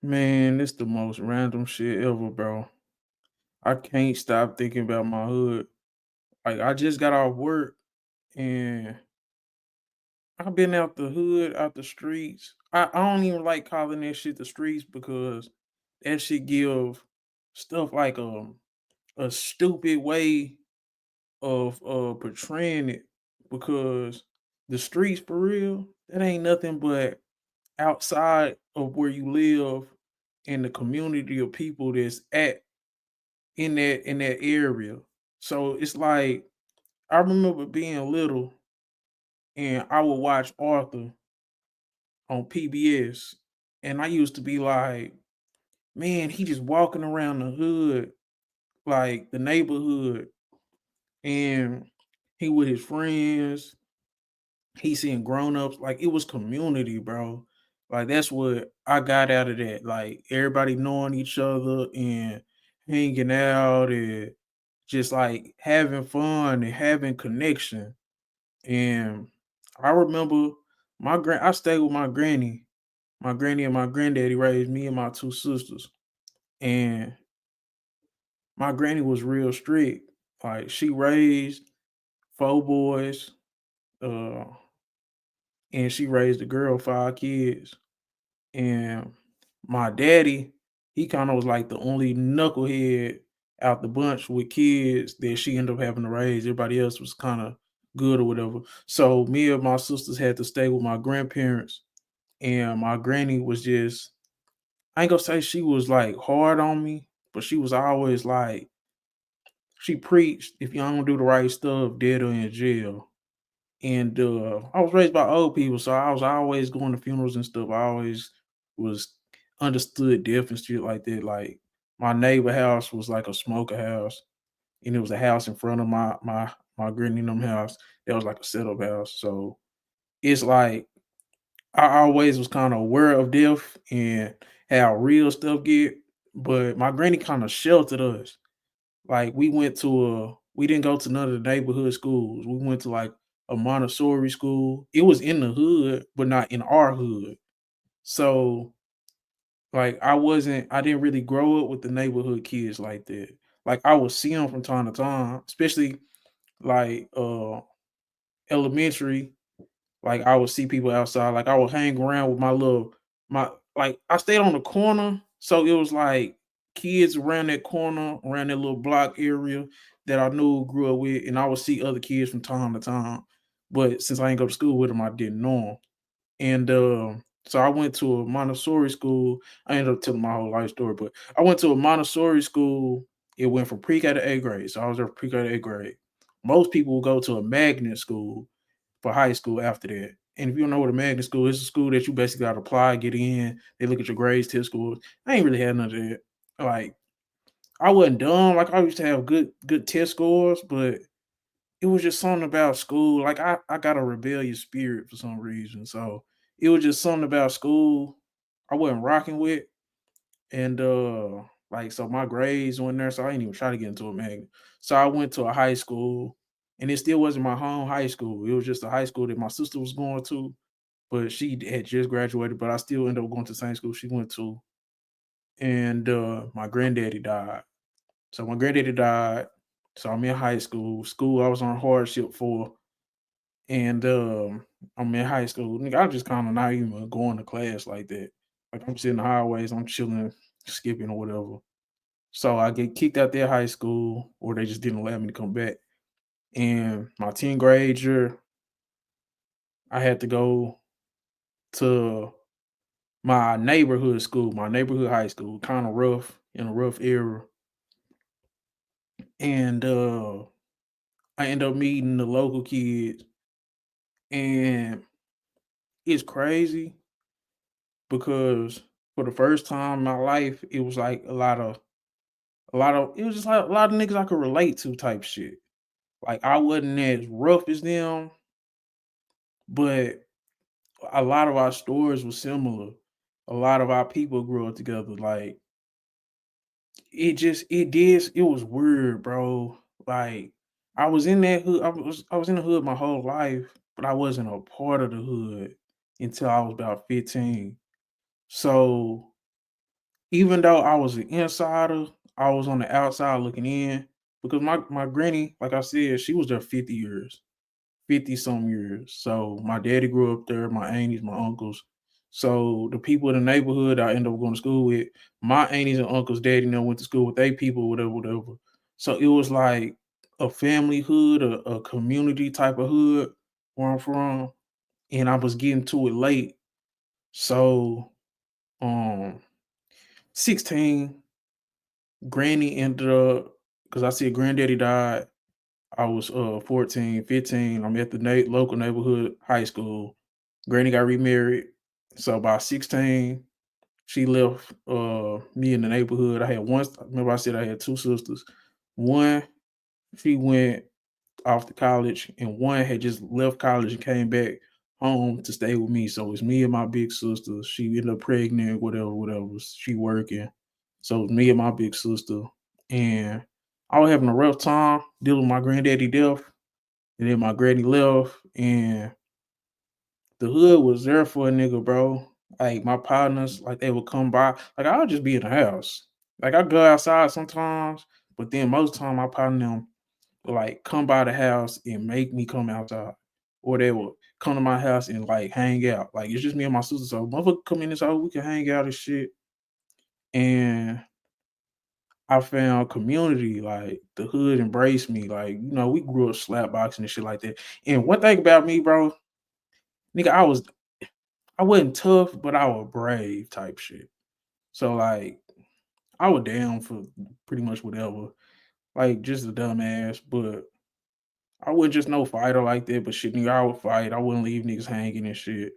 Man, it's the most random shit ever, bro. I can't stop thinking about my hood. Like I just got off work and I've been out the hood, out the streets. I don't even like calling that shit the streets because that shit give stuff like a stupid way of portraying it because the streets for real, that ain't nothing but outside of where you live and the community of people that's at in that area. So it's like I remember being little and I would watch Arthur on PBS and I used to be like, man, he just walking around the hood, like the neighborhood, and he with his friends, he seeing grown-ups, like it was community, bro. Like that's what I got out of that. Like everybody knowing each other and hanging out and just like having fun and having connection. And I remember I stayed with my granny. My granny and my granddaddy raised me and my two sisters. And my granny was real strict. Like she raised four boys, uh, and she raised a girl, five kids. And my daddy, he kind of was like the only knucklehead out the bunch with kids that she ended up having to raise. Everybody else was kind of good or whatever. So me and my sisters had to stay with my grandparents, and my granny was just, I ain't gonna say she was like hard on me, but she was always like, she preached if you don't do the right stuff, dead or in jail. And I was raised by old people, so I was always going to funerals and stuff. I always was understood death and shit like that. Like my neighbor house was like a smoker house, and it was a house in front of my granny and them house. That was like a setup house. So it's like I always was kind of aware of death and how real stuff get. But my granny kind of sheltered us. Like we didn't go to none of the neighborhood schools. We went to like a Montessori school. It was in the hood, but not in our hood. So like I didn't really grow up with the neighborhood kids like that. Like I would see them from time to time, especially like elementary. Like I would see people outside. Like I would hang around with my like I stayed on the corner, so it was like kids around that corner, around that little block area that I knew grew up with, and I would see other kids from time to time. But since I ain't go to school with them, I didn't know them. And so I went to a Montessori school. I ended up telling my whole life story, but I went to a Montessori school. It went from pre-K to eighth grade. So I was there from pre-K to eighth grade. Most people will go to a magnet school for high school after that. And if you don't know what a magnet school is, it's a school that you basically got to apply, get in. They look at your grades, test scores. I ain't really had none of that. Like I wasn't dumb. Like I used to have good test scores, but it was just something about school. Like I got a rebellious spirit for some reason. So it was just something about school I wasn't rocking with. And like so my grades went there, so I didn't even try to get into a magnet. So I went to a high school and it still wasn't my home high school. It was just a high school that my sister was going to, but she had just graduated, but I still ended up going to the same school she went to. And my granddaddy died. So my granddaddy died. So I'm in high school. School I was on hardship for. And I'm in high school. Nigga, I just kind of not even going to class like that. Like I'm sitting in the highways, I'm chilling, skipping or whatever. So I get kicked out their high school, or they just didn't allow me to come back. And my 10th grade year, I had to go to my neighborhood school, my neighborhood high school, kind of rough in a rough era. And I end up meeting the local kids, and it's crazy because for the first time in my life, it was like it was just like a lot of niggas I could relate to type shit. Like I wasn't as rough as them, but a lot of our stories were similar. A lot of our people grew up together. Like it was weird, bro. Like I was in that hood. I was in the hood my whole life, but I wasn't a part of the hood until I was about 15. So Even though I was an insider, I was on the outside looking in because my granny, like I said, she was there 50 years. 50 some years. So my daddy grew up there, my aunties, my uncles. So the people in the neighborhood I ended up going to school with, my aunties and uncles, daddy and them went to school with their people, whatever, whatever. So it was like a family hood, a community type of hood where I'm from. And I was getting to it late. So 16, granny ended up because I see granddaddy died. I was 14, 15. I'm at the local neighborhood high school. Granny got remarried. So by 16, she left me in the neighborhood. I had one, remember I said I had two sisters. One, she went off to college, and one had just left college and came back home to stay with me. So it's me and my big sister. She ended up pregnant, whatever, whatever. She working. So it's me and my big sister. And I was having a rough time dealing with my granddaddy death. And then my granny left, and the hood was there for a nigga, bro. Like my partners, like they would come by. Like I would just be in the house. Like I go outside sometimes, but then most time my partner them would like come by the house and make me come outside. Or they would come to my house and like hang out. Like it's just me and my sister. So motherfucker come in this house, we can hang out and shit. And I found community, like the hood embraced me. Like, we grew up slap boxing and shit like that. And one thing about me, bro, nigga, I wasn't tough, but I was brave type shit. So like I was down for pretty much whatever. Like just a dumbass, but I wasn't just no fighter like that. But shit, nigga, I would fight. I wouldn't leave niggas hanging and shit.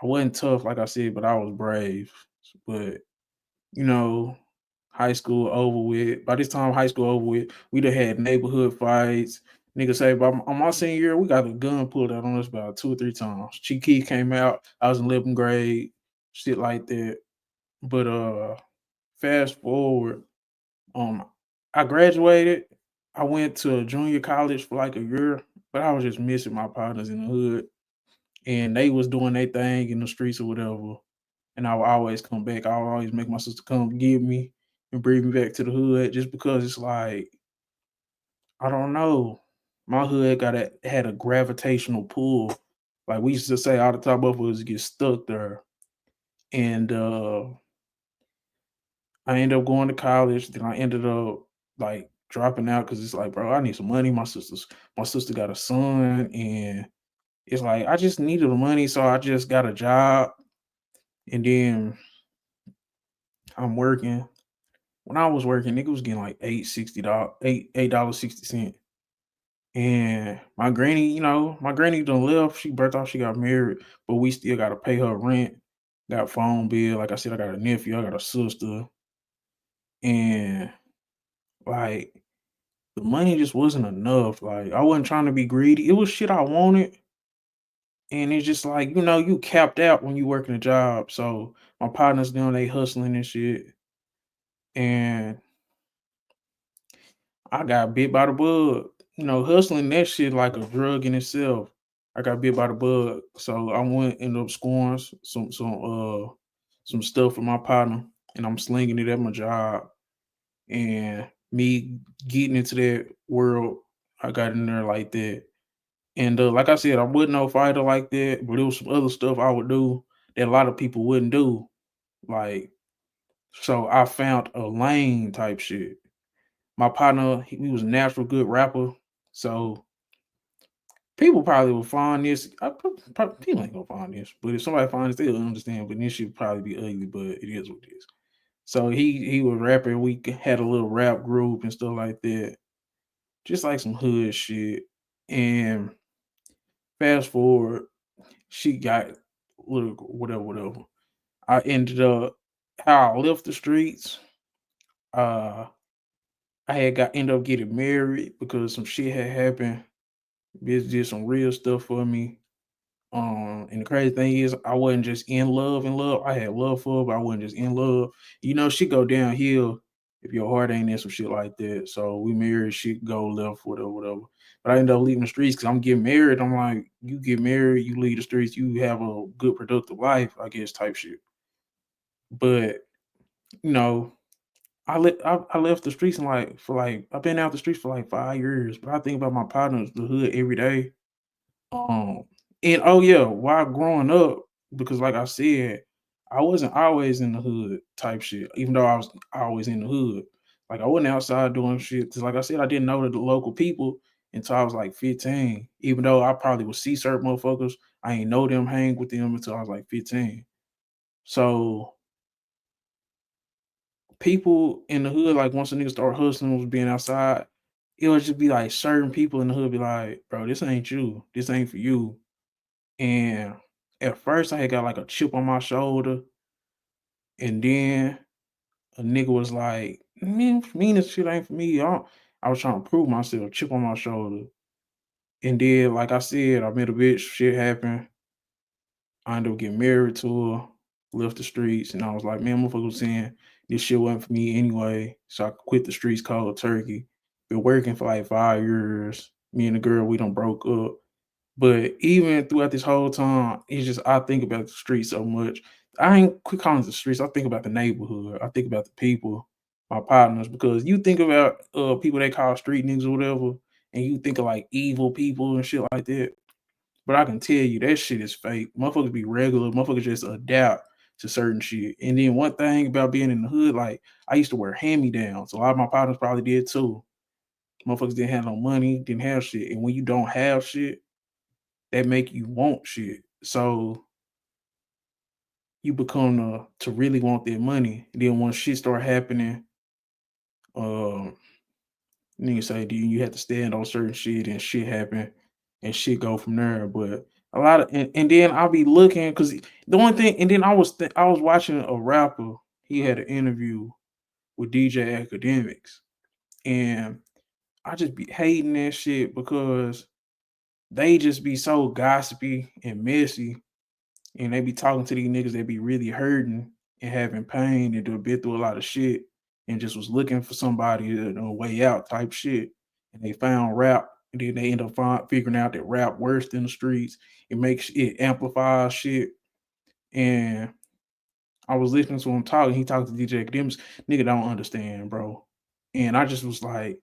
I wasn't tough, like I said, but I was brave. But you know, high school over with. By this time, high school over with, we done had neighborhood fights. Nigga say, on my senior year, we got a gun pulled out on us about 2 or 3 times. Chief Keef came out. I was in 11th grade, shit like that. But fast forward, um, I graduated. I went to a junior college for like a year, but I was just missing my partners in the hood, and they was doing their thing in the streets or whatever. And I would always come back. I would always make my sister come get me and bring me back to the hood, just because it's like I don't know. My hood had a gravitational pull. Like we used to say all the time, both of us get stuck there. And I ended up going to college. Then I ended up like dropping out because it's like, bro, I need some money. My sister got a son, and it's like I just needed the money, so I just got a job. And then I'm working. When I was working, nigga was getting like $8.60, $8.60. And my granny done left. She birthed off, she got married, but we still gotta pay her rent, got phone bill. Like I said, I got a nephew, I got a sister, and like the money just wasn't enough. Like I wasn't trying to be greedy. It was shit I wanted. And it's just like, you capped out when you working a job. So my partners doing they hustling and shit. And I got bit by the bug. Hustling that shit like a drug in itself. I got bit by the bug, so I went ended up scoring some stuff for my partner, and I'm slinging it at my job. And me getting into that world, I got in there like that. And like I said, I wasn't no fighter like that, but it was some other stuff I would do that a lot of people wouldn't do. Like, so I found a lane type shit. My partner, he was a natural good rapper. So people probably will find this. People ain't gonna find this, but if somebody finds this, they'll understand. But this should probably be ugly, but it is what it is. So he was rapping. We had a little rap group and stuff like that, just like some hood shit. And fast forward, she got little whatever, whatever. I ended up how I left the streets. Uh, I had got ended up getting married because some shit had happened. Bitch did some real stuff for me. And the crazy thing is, I wasn't just in love. I had love for her, but I wasn't just in love. She go downhill if your heart ain't in some shit like that. So we married, shit go left, whatever, whatever. But I ended up leaving the streets because I'm getting married. I'm like, you get married, you leave the streets, you have a good productive life, I guess, type shit. But you know, I left the streets and like for like I've been out the streets for like 5 years, but I think about my partners, the hood every day. Um, and oh yeah, while growing up, because like I said, I wasn't always in the hood type shit, even though I was always in the hood. Like I wasn't outside doing shit. Cause like I said, I didn't know the local people until I was like 15. Even though I probably would see certain motherfuckers, I ain't know them, hang with them until I was like 15. So people in the hood, like once a nigga start hustling, was being outside, it would just be like certain people in the hood be like, bro, this ain't you. This ain't for you. And at first, I had got like a chip on my shoulder, and then a nigga was like, "Man, this shit ain't for me." I was trying to prove myself, chip on my shoulder. And then, like I said, I met a bitch, shit happened. I ended up getting married to her, left the streets, and I was like, man, motherfucker was saying this shit wasn't for me anyway. So I quit the streets cold turkey. Been working for like 5 years. Me and the girl, we done broke up. But even throughout this whole time, it's just I think about the streets so much. I ain't quit calling it the streets. I think about the neighborhood. I think about the people, my partners, because you think about people they call street niggas or whatever, and you think of like evil people and shit like that. But I can tell you that shit is fake. Motherfuckers be regular. Motherfuckers just adapt to certain shit. And then one thing about being in the hood, like I used to wear hand-me-downs. A lot of my partners probably did too. Motherfuckers didn't have no money, didn't have shit. And when you don't have shit, that make you want shit. So you become to really want that money. Then once shit start happening, um, niggas say, do you have to stand on certain shit and shit happen and shit go from there. But a lot of and then I'll be looking because the one thing, and then I was watching a rapper. He had an interview with DJ Academics, and I just be hating that shit because they just be so gossipy and messy, and they be talking to these niggas that be really hurting and having pain and do been through a lot of shit and just was looking for somebody a way out type shit. And they found rap, and then they end up figuring out that rap worse than the streets. It amplifies shit. And I was listening to him talk. He talked to DJ Academics. Nigga don't understand, bro. And I just was like,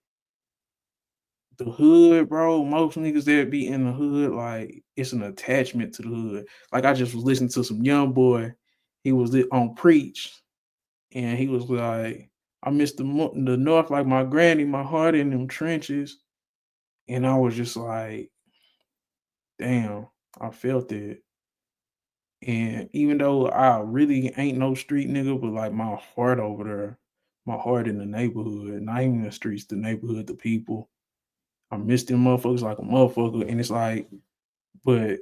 the hood, bro. Most niggas that be in the hood, like it's an attachment to the hood. Like I just was listening to some young boy. He was on preach, and he was like, "I miss the north like my granny, my heart in them trenches." And I was just like, "Damn, I felt it." And even though I really ain't no street nigga, but like my heart over there, my heart in the neighborhood, not even the streets, the neighborhood, the people. I miss them motherfuckers like a motherfucker, and it's like, but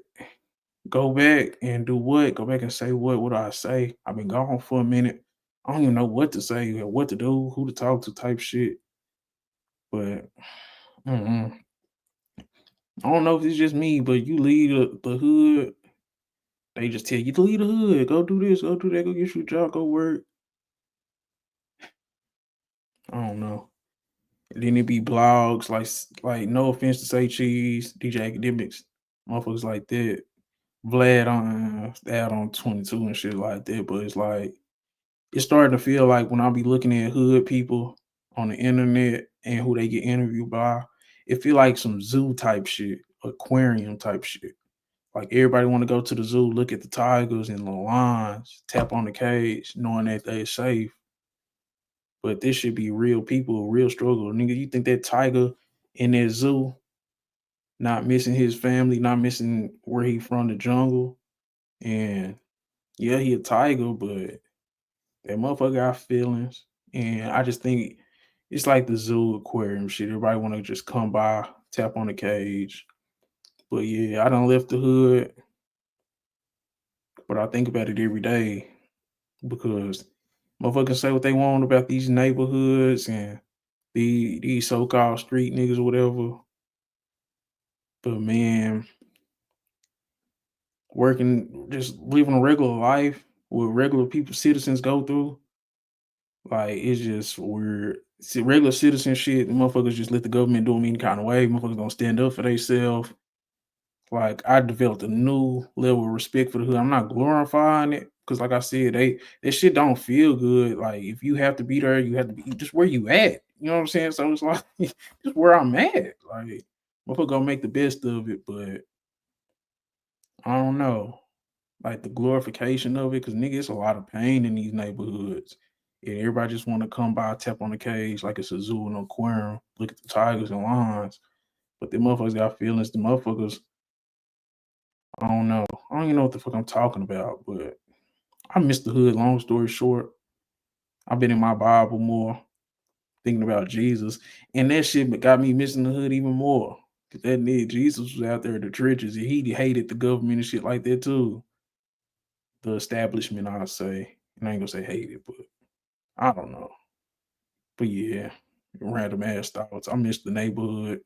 go back and do what? Go back and say what? What do I say? I've been gone for a minute. I don't even know what to say or what to do, who to talk to, type shit. But mm-mm. I don't know if it's just me, but you leave the hood, they just tell you to leave the hood. Go do this, go do that, go get you a job, go work. I don't know. And then it be blogs like no offense to say cheese, DJ Academics, motherfuckers like that. Vlad on that on 22 and shit like that. But it's like it's starting to feel like when I be looking at hood people on the internet and who they get interviewed by, it feel like some zoo type shit, aquarium type shit. Like everybody want to go to the zoo, look at the tigers and the lions, tap on the cage, knowing that they safe. But this should be real people, real struggle. Nigga, you think that tiger in that zoo, not missing his family, not missing where he from, the jungle, and yeah, he a tiger, but that motherfucker got feelings, and I just think it's like the zoo aquarium shit. Everybody want to just come by, tap on the cage. But yeah, I done left the hood, but I think about it every day because motherfuckers say what they want about these neighborhoods and these so-called street niggas or whatever. But man, working just living a regular life what regular people citizens go through. Like, it's just weird. See, regular citizen shit, motherfuckers just let the government do them any kind of way. Motherfuckers don't stand up for themselves. Like, I developed a new level of respect for the hood. I'm not glorifying it, Cause like I said, that shit don't feel good. Like if you have to be there, you have to be just where you at. You know what I'm saying? So it's like just where I'm at. Like motherfucker gonna make the best of it, but I don't know. Like the glorification of it, cause nigga, it's a lot of pain in these neighborhoods. And everybody just want to come by, tap on the cage like it's a zoo and aquarium, look at the tigers and lions. But the motherfuckers got feelings. The motherfuckers, I don't know. I don't even know what the fuck I'm talking about, but I miss the hood. Long story short, I've been in my Bible more, thinking about Jesus, and that shit got me missing the hood even more. Cause that nigga Jesus was out there in the trenches, and he hated the government and shit like that too. The establishment, I'd say, and I ain't gonna say hated, but I don't know. But yeah, random ass thoughts. I miss the neighborhood.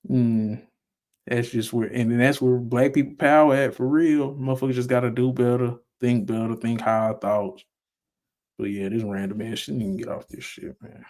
Mm, that's just where, and then that's where black people power at for real. Motherfuckers just gotta do better, think higher thoughts. But yeah, this random ass shit. Need to get off this shit, man.